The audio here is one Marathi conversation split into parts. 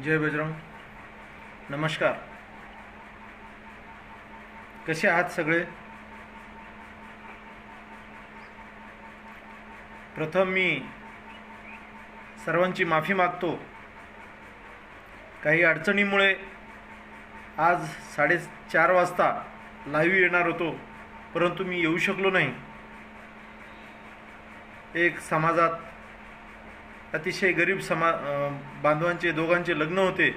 जय बजरंग. नमस्कार. कसे आहात सगळे? प्रथम मी सर्वांची माफी मागतो. काही अडचणीमुळे आज 4:30 वाजता लाईव्ह येणार होतो, परंतु मी येऊ शकलो नाही. एक समाजात अतिशय गरीब बांधवांचे दोघांचे लग्न होते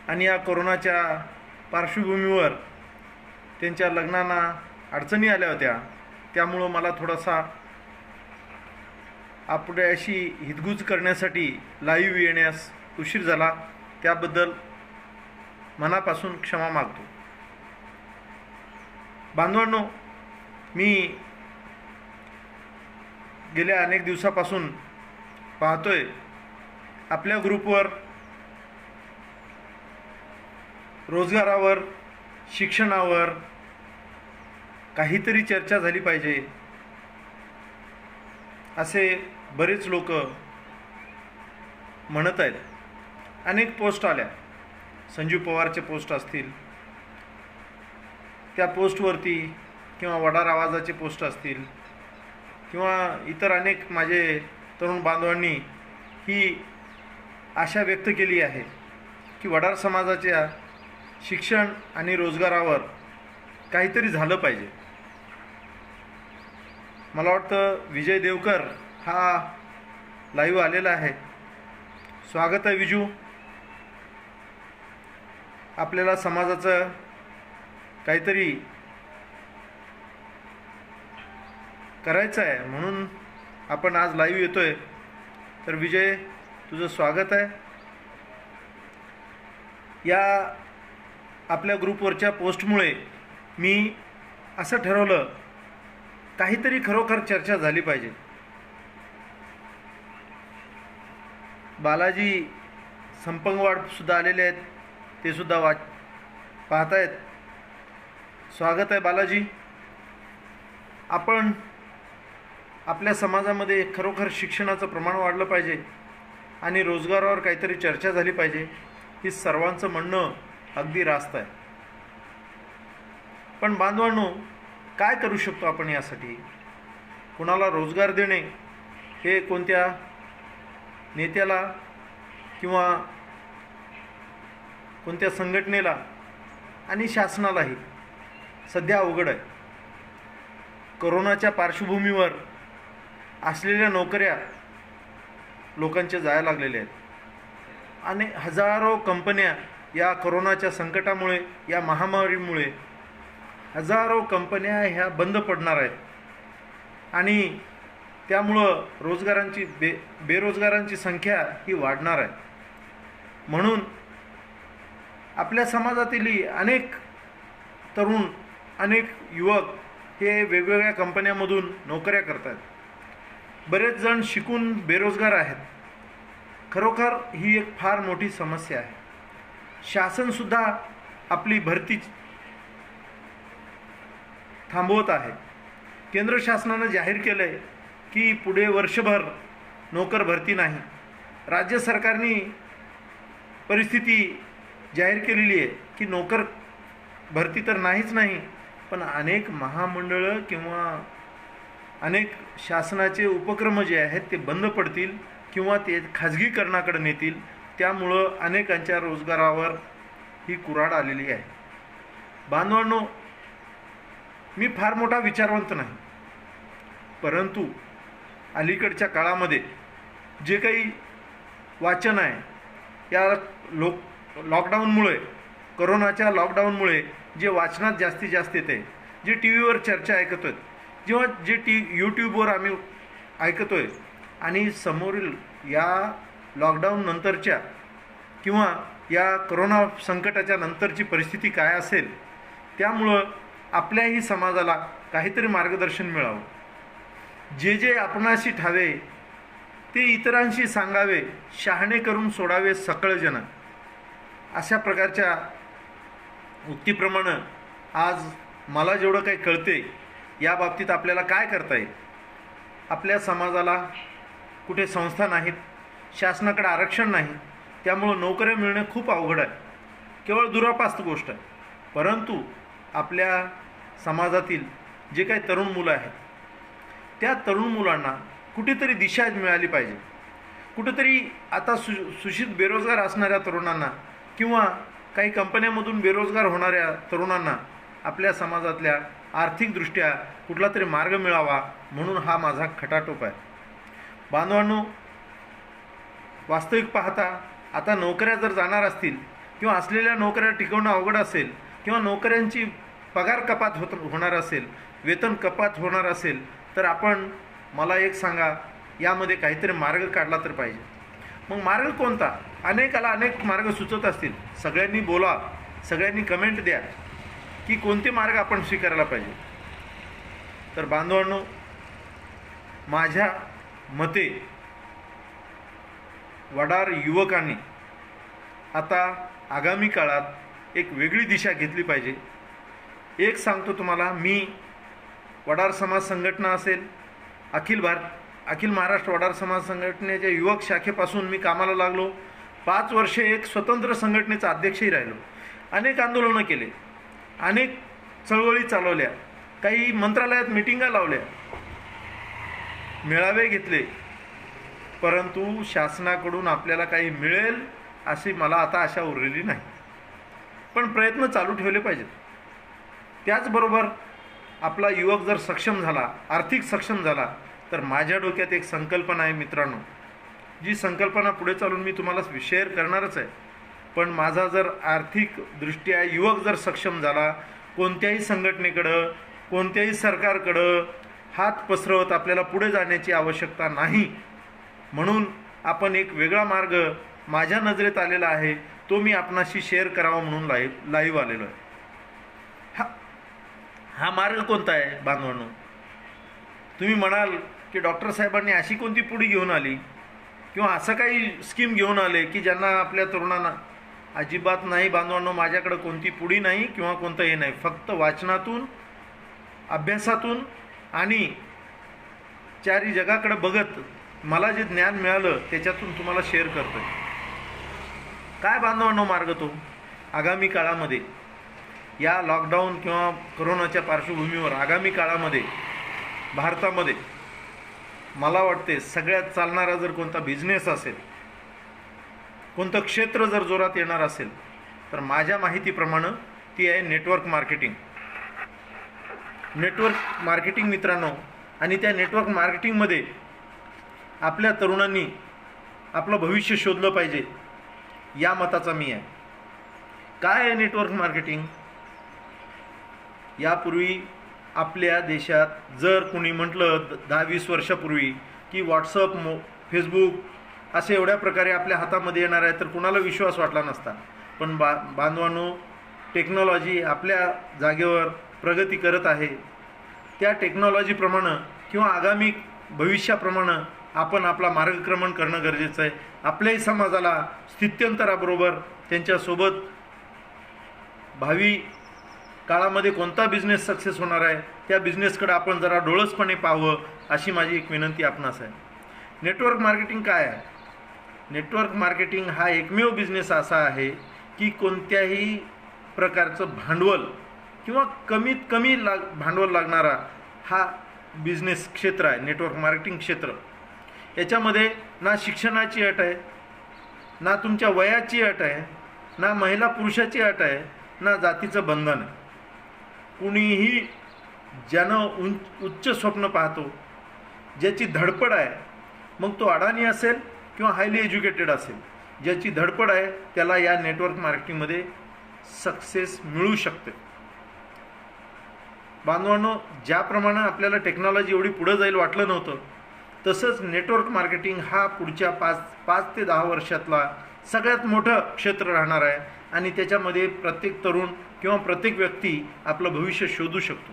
आणि या कोरोनाच्या पार्श्वभूमीवर त्यांच्या लग्नांना अडचणी आल्या होत्या. त्यामुळं मला थोडासा आपल्याशी हितगुज करण्यासाठी लाईव्ह येण्यास उशीर झाला. त्याबद्दल मनापासून क्षमा मागतो. बांधवांनो, मी गेल्या अनेक दिवसापासून पाहतोय आपल्या ग्रुपवर रोजगारावर, शिक्षणावर काहीतरी चर्चा झाली पाहिजे असे बरेच लोक म्हणत आहेत. अनेक पोस्ट आल्या. संजीव पवारचे पोस्ट असतील, त्या पोस्टवरती किंवा वडार आवाजाचे पोस्ट असतील किंवा इतर अनेक माझे तरुण बांधवांनी ही आशा व्यक्त केली आहे की वडार समाजाच्या शिक्षण आणि रोजगारावर काहीतरी झालं पाहिजे. मला वाटतं विजय देवकर हा लाईव्ह आलेला आहे. स्वागत आहे विजू. आपल्याला समाजाचं काहीतरी करायचं आहे म्हणून आपण आज लाईव्ह येतोय. तर विजय, तुझं स्वागत आहे. या आपल्या ग्रुपवरच्या पोस्टमुळे मी असं ठरवलं, काहीतरी खरोखर चर्चा झाली पाहिजे. बालाजी संपंगवाडसुद्धा आलेले आहेत, ते सुद्धा पाहतायत. स्वागत आहे बालाजी. आपण आपल्या समाजामध्ये खरोखर शिक्षणाचं प्रमाण वाढलं पाहिजे आणि रोजगारावर काहीतरी चर्चा झाली पाहिजे, ही सर्वांचं म्हणणं अगदी रास्त आहे. पण बांधवांनो, काय करू शकतो आपण यासाठी? कुणाला रोजगार देणे हे कोणत्या नेत्याला किंवा कोणत्या संघटनेला आणि शासनालाही सध्या अवघड आहे. कोरोनाच्या पार्श्वभूमीवर असलेल्या नोकऱ्या लोकांच्या जायला लागलेल्या आहेत आणि हजारो कंपन्या या कोरोनाच्या संकटामुळे, या महामारीमुळे हजारो कंपन्या ह्या बंद पडणार आहेत आणि त्यामुळं बेरोजगारांची संख्या ही वाढणार आहे. म्हणून आपल्या समाजातील अनेक तरुण, अनेक युवक हे वेगवेगळ्या कंपन्यांमधून नोकऱ्या करतात. बरेच जण शिकून बेरोजगार आहेत. खरोखर ही एक फार मोठी समस्या आहे. शासनसुद्धा आपली भरती थांबवत आहे. केंद्र शासनानं जाहीर केलं आहे की पुढे वर्षभर नोकर भरती नाही. राज्य सरकारने परिस्थिती जाहीर केलेली आहे की नोकर भरती तर नाहीच नाही, पण अनेक महामंडळं किंवा अनेक शासनाचे उपक्रम जे आहेत ते बंद पडतील किंवा ते खाजगीकरणाकडे नेतील. त्यामुळं अनेकांच्या रोजगारावर ही कुऱ्हाड आलेली आहे. बांधवांनो, मी फार मोठा विचारवंत नाही, परंतु अलीकडच्या काळामध्ये जे काही वाचन आहे, या लॉकडाऊनमुळे, कोरोनाच्या लॉकडाऊनमुळे जे वाचनात जास्तीत जास्त येते, जे टी व्हीवर चर्चा ऐकतोय, जेव्हा जे यूट्यूबवर आम्ही ऐकतोय आणि समोरील या लॉकडाऊन नंतरच्या किंवा या कोरोना संकटाच्या नंतरची परिस्थिती काय असेल, त्यामुळं आपल्याही समाजाला काहीतरी मार्गदर्शन मिळावं. जे आपणाशी ठावे ते इतरांशी सांगावे, शहाणे करून सोडावे सकळ जन, अशा प्रकारच्या उक्तीप्रमाणे आज मला जेवढं काही कळते या बाबतीत आपल्याला काय करता येईल. आपल्या समाजाला कुठे संस्था नाहीत, शासनाकडे आरक्षण नाही, त्यामुळं नोकऱ्या मिळणे खूप अवघड आहे, केवळ दुरापास्त गोष्ट आहे. परंतु आपल्या समाजातील जे काही तरुण मुलं आहेत, त्या तरुण मुलांना कुठेतरी दिशा मिळाली पाहिजे. कुठेतरी आता सुशिक्षित बेरोजगार असणाऱ्या तरुणांना किंवा काही कंपन्यांमधून बेरोजगार होणाऱ्या तरुणांना आपल्या समाजातल्या आर्थिकदृष्ट्या कुठला तरी मार्ग मिळावा म्हणून हा माझा खटाटोप आहे. बांधवांनो, वास्तविक पाहता आता नोकऱ्या जर जाणार असतील किंवा असलेल्या नोकऱ्या टिकवणं अवघड असेल किंवा नोकऱ्यांची पगार कपात होणार असेल, वेतन कपात होणार असेल, तर आपण मला एक सांगा, यामध्ये काहीतरी मार्ग काढला तर पाहिजे. मग मार्ग कोणता? अनेकाला अनेक मार्ग सुचत असतील. सगळ्यांनी बोला, सगळ्यांनी कमेंट द्या की कोणते मार्ग आपण स्वीकारायला पाहिजे. तर बांधवांनो, माझ्या मते वडार युवकांनी आता आगामी काळात एक वेगळी दिशा घेतली पाहिजे. एक सांगतो तुम्हाला, मी वडार समाज संघटना असेल, अखिल महाराष्ट्र वडार समाज संघटनेच्या युवक शाखेपासून मी कामाला लागलो. 5 वर्षे एक स्वतंत्र संघटनेचा अध्यक्षही राहिलो. अनेक आंदोलनं केले, अनेक चळवळी चालवल्या, काही मंत्रालयात मिटिंगा लावल्या, मेळावे घेतले, परंतु शासनाकडून आपल्याला काही मिळेल अशी मला आता आशा उरलेली नाही. पण प्रयत्न चालू ठेवले पाहिजेत. त्याचबरोबर आपला युवक जर सक्षम झाला, आर्थिक सक्षम झाला, तर माझ्या डोक्यात एक संकल्पना आहे मित्रांनो, जी संकल्पना पुढे चालून मी तुम्हाला शेअर करणारच आहे. पण माझा जर आर्थिकदृष्ट्या युवक जर सक्षम झाला, कोणत्याही संघटनेकडं, कोणत्याही सरकारकडं हात पसरवत आपल्याला पुढे जाण्याची आवश्यकता नाही. म्हणून आपण एक वेगळा मार्ग माझ्या नजरेत आलेला आहे, तो मी आपणाशी शेअर करावा म्हणून लाईव्ह आलेलो आहे. हा मार्ग कोणता आहे बांधवांनो? तुम्ही म्हणाल की डॉक्टर साहेबांनी अशी कोणती पुढी घेऊन आली किंवा असं काही स्कीम घेऊन आले की ज्यांना आपल्या तरुणांना? अजिबात नाही बांधवांनो, माझ्याकडं कोणती पुढी नाही किंवा कोणतं हे नाही. फक्त वाचनातून, अभ्यासातून आणि चारी जगाकडे बघत मला जे ज्ञान मिळालं त्याच्यातून तुम्हाला शेअर करतोय. काय बांधवांनो मार्ग तो? आगामी काळामध्ये या लॉकडाऊन किंवा कोरोनाच्या पार्श्वभूमीवर आगामी काळामध्ये भारतामध्ये मला वाटते सगळ्यात चालणारा जर कोणता बिझनेस असेल, कोणतं क्षेत्र जर जोरात येणार असेल, तर माझ्या माहितीप्रमाणे ती आहे नेटवर्क मार्केटिंग. नेटवर्क मार्केटिंग मित्रांनो, आणि त्या नेटवर्क मार्केटिंगमध्ये आपल्या तरुणांनी आपलं भविष्य शोधलं पाहिजे, या मताचा मी आहे. काय आहे नेटवर्क मार्केटिंग? यापूर्वी आपल्या देशात जर कुणी म्हटलं 10-20 वर्षापूर्वी की व्हॉट्सअप, फेसबुक असे एवढ्या प्रकारे आपल्या हातामध्ये येणार आहे, तर कुणाला विश्वास वाटला नसता. पण बांधवांनो, टेक्नॉलॉजी आपल्या जागेवर प्रगती करत आहे. त्या टेक्नॉलॉजीप्रमाणे किंवा आगामी भविष्याप्रमाणे आपण आपला मार्गक्रमण करणं गरजेचं आहे. आपल्याही समाजाला स्थित्यंतराबरोबर त्यांच्यासोबत भावी काळामध्ये कोणता बिझनेस सक्सेस होणार आहे त्या बिझनेसकडे आपण जरा डोळसपणे पाहावं, अशी माझी एक विनंती आपणास आहे. नेटवर्क मार्केटिंग काय आहे? नेटवर्क मार्केटिंग हा एकमेव बिझनेस असा आहे की कोणत्याही प्रकारचं भांडवल किंवा कमीत कमी भांडवल लागणारा हा बिझनेस क्षेत्र आहे नेटवर्क मार्केटिंग क्षेत्र. याच्यामध्ये ना शिक्षणाची अट आहे, ना तुमच्या वयाची अट आहे, ना महिला पुरुषाची अट आहे, ना जातीचं बंधन आहे. कुणीही ज्यानं उच्च स्वप्न पाहतो, ज्याची धडपड आहे, मग तो अडाणी असेल किंवा हायली एज्युकेटेड असेल, ज्याची धडपड आहे त्याला या नेटवर्क मार्केटिंगमध्ये सक्सेस मिळू शकते. बांधवांनो, ज्याप्रमाणे आपल्याला टेक्नॉलॉजी एवढी पुढे जाईल वाटलं नव्हतं, तसंच नेटवर्क मार्केटिंग हा पुढच्या 5 ते 10 वर्षातला सगळ्यात मोठं क्षेत्र राहणार आहे आणि त्याच्यामध्ये प्रत्येक तरुण किंवा प्रत्येक व्यक्ती आपलं भविष्य शोधू शकतो.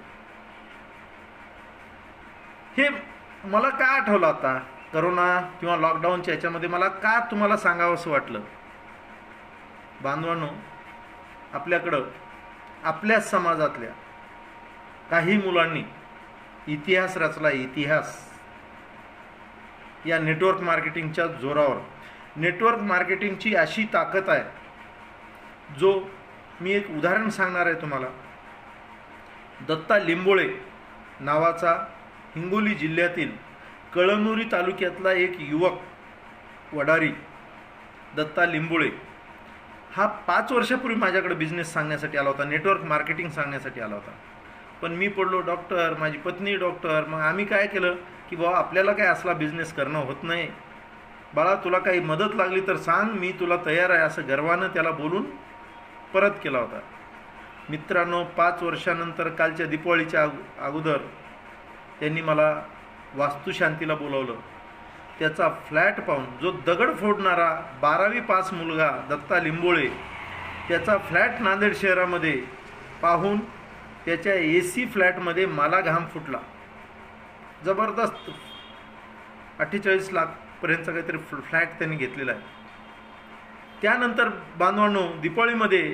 हे मला का आठवलं आता करोना किंवा लॉकडाऊनच्या याच्यामध्ये मला का तुम्हाला सांगावं असं वाटलं? बांधवांनो, आपल्याकडं आपल्या समाजातल्या काही मुलांनी इतिहास रचला. इतिहास या नेटवर्क मार्केटिंगच्या जोरावर नेटवर्क मार्केटिंगची अशी ताकद आहे, जो मी एक उदाहरण सांगणार आहे तुम्हाला. दत्ता लिंबोळे नावाचा हिंगोली जिल्ह्यातील कळमनुरी तालुक्यातला एक युवक वडारी दत्ता लिंबोळे हा 5 वर्षापूर्वी माझ्याकडे बिझनेस सांगण्यासाठी आला होता, नेटवर्क मार्केटिंग सांगण्यासाठी आला होता. पण मी पडलो डॉक्टर, माझी पत्नी डॉक्टर. मग आम्ही काय केलं की बाबा आपल्याला काय असला बिझनेस करणं होत नाही, बाळा तुला काही मदत लागली तर सांग, मी तुला तयार आहे, असं गर्वानं त्याला बोलून परत केला होता. मित्रांनो, 5 वर्षानंतर कालच्या दीपावलीच्या अगोदर त्यांनी मला वास्तुशांतीला बोलावलं. त्याचा फ्लॅट पाहून, जो दगड फोडणारा 12वी पास मुलगा दत्ता लिंबोळे, त्याचा फ्लॅट नांदेड शहरामध्ये पाहून त्याच्या AC फ्लॅटमध्ये मला घाम फुटला. जबरदस्त 48 लाखपर्यंतचा काहीतरी फ्लॅट त्यांनी घेतलेला आहे. त्यानंतर बांधवांनो, दीपावलीमध्ये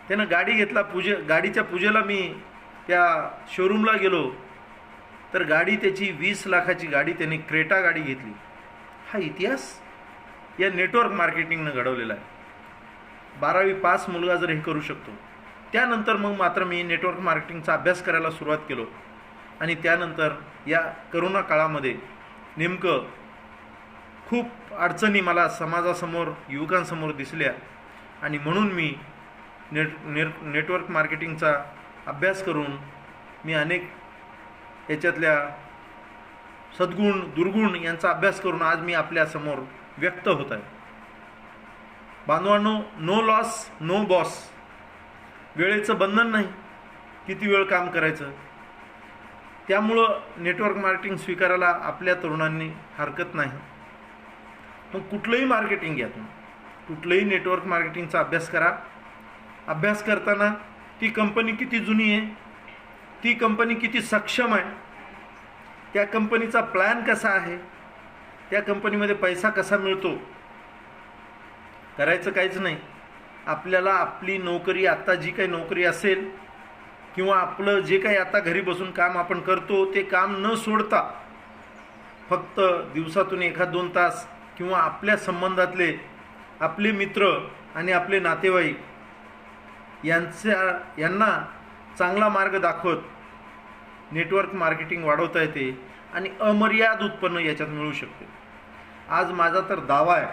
त्यानं गाडी घेतला. गाडीच्या पूजेला मी त्या शोरूमला गेलो तर गाडी त्याची 20 लाखाची गाडी, त्यांनी क्रेटा गाडी घेतली. हा इतिहास या नेटवर्क मार्केटिंगनं घडवलेला आहे. 12वी पास मुलगा जर हे करू शकतो. त्यानंतर मग मात्र मी नेटवर्क मार्केटिंगचा अभ्यास करायला सुरुवात केलो. आणि त्यानंतर या करोना काळामध्ये नेमकं खूप अडचणी मला समाजासमोर, युवकांसमोर दिसल्या. आणि म्हणून मी नेटवर्क मार्केटिंगचा अभ्यास करून मी अनेक याच्यातल्या सद्गुण दुर्गुण यांचा अभ्यास करून आज मी आपल्यासमोर व्यक्त होत आहे. बांधवांनो, नो लॉस नो बॉस. वेळेचं बंधन नाही, किती वेळ काम करायचं. त्यामुळं नेटवर्क मार्केटिंग स्वीकारायला आपल्या तरुणांनी हरकत नाही. मग कुठलंही मार्केटिंग घ्या तुम्ही, कुठलंही नेटवर्क मार्केटिंगचा अभ्यास करा. अभ्यास करताना ती कंपनी किती जुनी आहे, ती कंपनी किती सक्षम आहे, त्या कंपनीचा प्लॅन कसा आहे, त्या कंपनीमध्ये पैसा कसा मिळतो. करायचं काहीच नाही. आपल्याला आपली नोकरी, आत्ता जी काही नोकरी असेल किंवा आपलं जे काही आता घरी बसून काम आपण करतो, ते काम न सोडता फक्त दिवसातून 1-2 तास किंवा आपल्या संबंधातले आपले मित्र आणि आपले नातेवाईक यांना चांगला मार्ग दाखवत नेटवर्क मार्केटिंग वाढवता येते आणि अमर्याद उत्पन्न याच्यात मिळू शकते. आज माझा तर दावा आहे,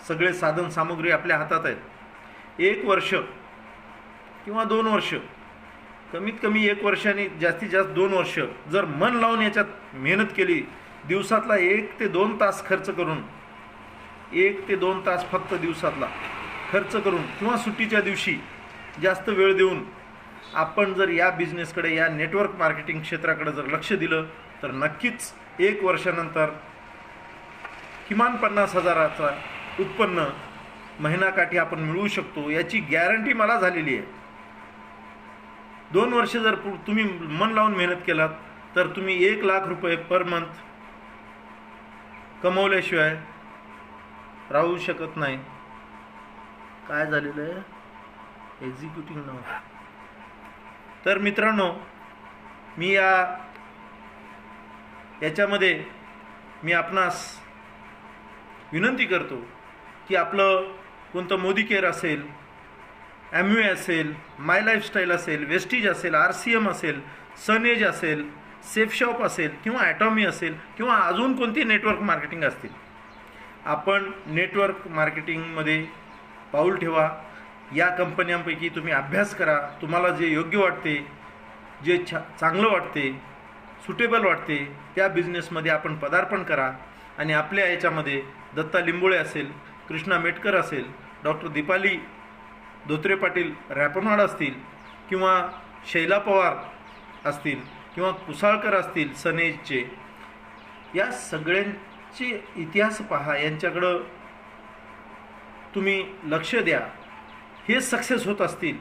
सगळे साधन सामुग्री आपल्या हातात आहेत. 1 वर्ष किंवा 2 वर्ष, कमीत कमी 1 वर्ष आणि जास्तीत जास्त 2 वर्ष जर मन लावून याच्यात मेहनत केली, दिवसातला 1 ते 2 तास खर्च करून, 1 ते 2 तास फक्त दिवसातला खर्च करून किंवा सुट्टीच्या दिवशी जास्त वेळ देऊन आपण जर या बिझनेसकडे, या नेटवर्क मार्केटिंग क्षेत्राकडे जर लक्ष दिलं तर नक्कीच 1 वर्षानंतर किमान 50,000चा उत्पन्न महिनाकाठी आपण मिळवू शकतो, याची गॅरंटी मला झालेली आहे. 2 वर्ष जर तुम्ही मन लावून मेहनत केलात तर तुम्ही 1 लाख रुपये पर मंथ कमवल्याशिवाय राहू शकत नाही. काय झालेलं आहे, एक्झिक्युटिंग नाव. तर मित्रांनो, मी याच्यामध्ये मी आपणास विनंती करतो की आपलं कोणतं मोदी केअर असेल, ॲम्वे असेल, माय लाईफस्टाईल असेल, वेस्टीज असेल, RCM असेल, सनेज असेल, सेफ शॉप असेल किंवा ॲटॉमी असेल किंवा अजून कोणती नेटवर्क मार्केटिंग असतील, आपण नेटवर्क मार्केटिंगमध्ये पाऊल ठेवा. या कंपन्यांपैकी तुम्ही अभ्यास करा. तुम्हाला जे योग्य वाटते, जे चांगलं वाटते, सुटेबल वाटते, त्या बिझनेसमध्ये आपण पदार्पण करा. आणि आपल्या याच्यामध्ये दत्ता लिंबोळे असेल, कृष्णा मेटकर असेल, डॉक्टर दीपाली धोत्रे पाटील रॅपनवाड असतील किंवा शैला पवार असतील किंवा कुसाळकर असतील सनेजचे, या सगळ्यांचे इतिहास पहा, यांच्याकडं तुम्ही लक्ष द्या. हे सक्सेस होत असतील.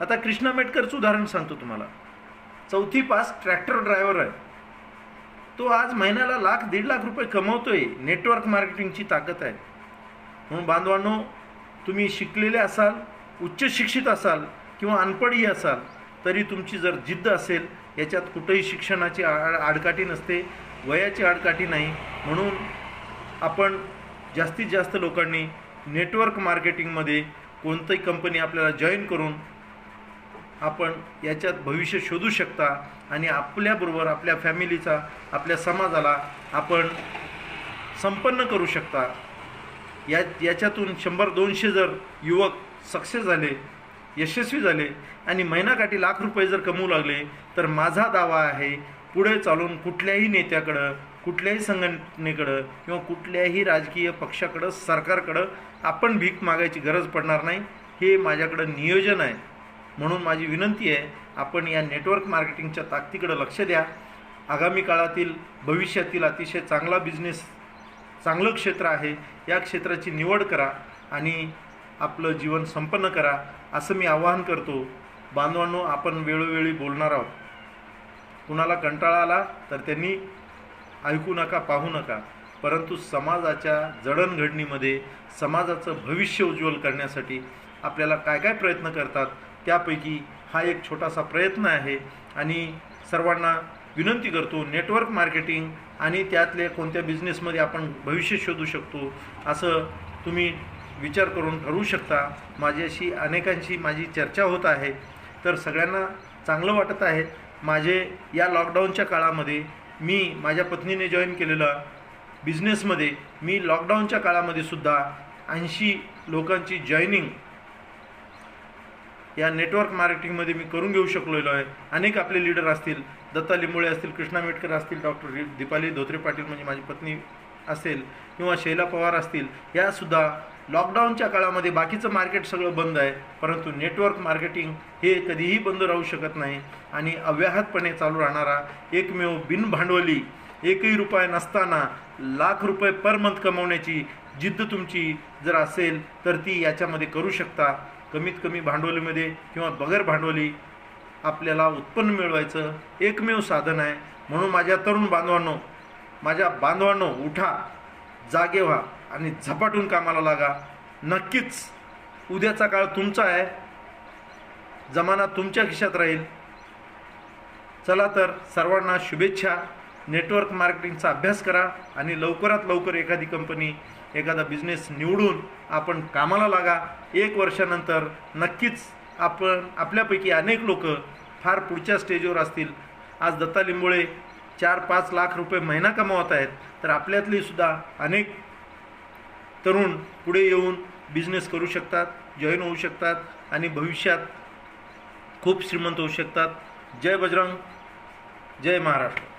आता कृष्णा मेटकरचं उदाहरण सांगतो तुम्हाला. 4थी पास ट्रॅक्टर ड्रायव्हर आहे. तो आज महिन्याला 1-1.5 लाख रुपये कमवतोय. नेटवर्क मार्केटिंगची ताकद आहे. म्हणून बांधवांनो, तुम्ही शिकलेले असाल, उच्च शिक्षित असाल किंवा अनपढही असाल, तरी तुमची जर जिद्द असेल, याच्यात कुठेही शिक्षणाची आडकाठी नसते, वयाची आडकाठी नाही. म्हणून आपण जास्तीत जास्त लोकांनी नेटवर्क मार्केटिंगमध्ये कोणतीही कंपनी आपल्याला जॉईन करून आपण याच्यात भविष्य शोधू शकता आणि आपल्याबरोबर आपल्या फॅमिलीचा, आपल्या समाजाला आपण संपन्न करू शकता. याच्यातून 100-200 जर युवक सक्सेस झाले, यशस्वी झाले आणि महिनाकाठी लाख रुपये जर कमवू लागले, तर माझा दावा आहे पुढे चालून कुठल्याही नेत्याकडं, कुठल्याही संघटनेकडं किंवा कुठल्याही राजकीय पक्षाकडं, सरकारकडं आपण भीक मागायची गरज पडणार नाही. हे माझ्याकडं नियोजन आहे. म्हणून माझी विनंती आहे, आपण या नेटवर्क मार्केटिंगच्या ताकदीकडे लक्ष द्या. आगामी काळातील भविष्यातील अतिशय चांगला बिझनेस, चांगलं क्षेत्र आहे. या क्षेत्राची निवड करा आणि आपलं जीवन संपन्न करा, असं मी आवाहन करतो. बांधवांनो, आपण वेळोवेळी बोलणार आहोत. कुणाला कंटाळा आला तर त्यांनी ऐकू नका, पाहू नका. परंतु समाजाच्या जडणघडणीमध्ये समाजाचं भविष्य उज्ज्वल करण्यासाठी आपल्याला काय काय प्रयत्न करतात, त्यापैकी हा एक छोटासा प्रयत्न आहे. आणि सर्वांना विनंती करतो, नेटवर्क मार्केटिंग आणि त्यातले कोणत्या बिझनेसमध्ये आपण भविष्य शोधू शकतो असं तुम्ही विचार करून ठरवू शकता. माझ्याशी अनेकांशी माझी चर्चा होत आहे, तर सगळ्यांना चांगलं वाटत आहे. माझे या लॉकडाऊनच्या काळामध्ये मी माझ्या पत्नीने जॉईन केलेला बिझनेसमध्ये मी लॉकडाऊनच्या काळामध्ये सुद्धा 80 लोकांची जॉईनिंग या नेटवर्क मार्केटिंगमध्ये मी करून घेऊ शकलेलो आहे. अनेक आपले लीडर असतील, दत्ता लिंबोळे असतील, कृष्णा मेटकर असतील, डॉक्टर दीपाली धोत्रे पाटील म्हणजे माझी पत्नी असेल, किंवा शैला पवार असतील, यासुद्धा लॉकडाऊनच्या काळामध्ये बाकीचं मार्केट सगळं बंद आहे, परंतु नेटवर्क मार्केटिंग हे कधीही बंद राहू शकत नाही आणि अव्याहतपणे चालू राहणारा एकमेव बिनभांडवली, एकही रुपया नसताना लाख रुपये पर मंथ कमवण्याची जिद्द तुमची जर असेल तर ती याच्यामध्ये करू शकता. कमीत कमी भांडवलीमध्ये किंवा बगैर भांडवली आपल्याला उत्पन्न मिळवायचं एकमेव साधन आहे. म्हणून माझ्या तरुण बांधवांनो, माझ्या बांधवांनो, उठा, जागे व्हा आणि झपाटून कामाला लागा. नक्कीच उद्याचा काळ तुमचा आहे, जमाना तुमच्या खिशात राहील. चला तर सर्वांना शुभेच्छा. नेटवर्क मार्केटिंगचा अभ्यास करा आणि लवकरात लवकर एखादी कंपनी, एखादा बिझनेस निवडून आपण कामाला लागा. 1 वर्षानंतर नक्कीच आपण, आपल्यापैकी अनेक लोक फार पुढच्या स्टेजवर असतील. आज दत्ता लिंबोळे 4-5 लाख रुपये महिना कमावत आहेत, तर आपल्यातली सुद्धा अनेक तरुण पुढे येऊन बिझनेस करू शकतात, जॉईन होऊ शकतात आणि भविष्यात खूप श्रीमंत होऊ शकतात. जय बजरंग, जय महाराष्ट्र.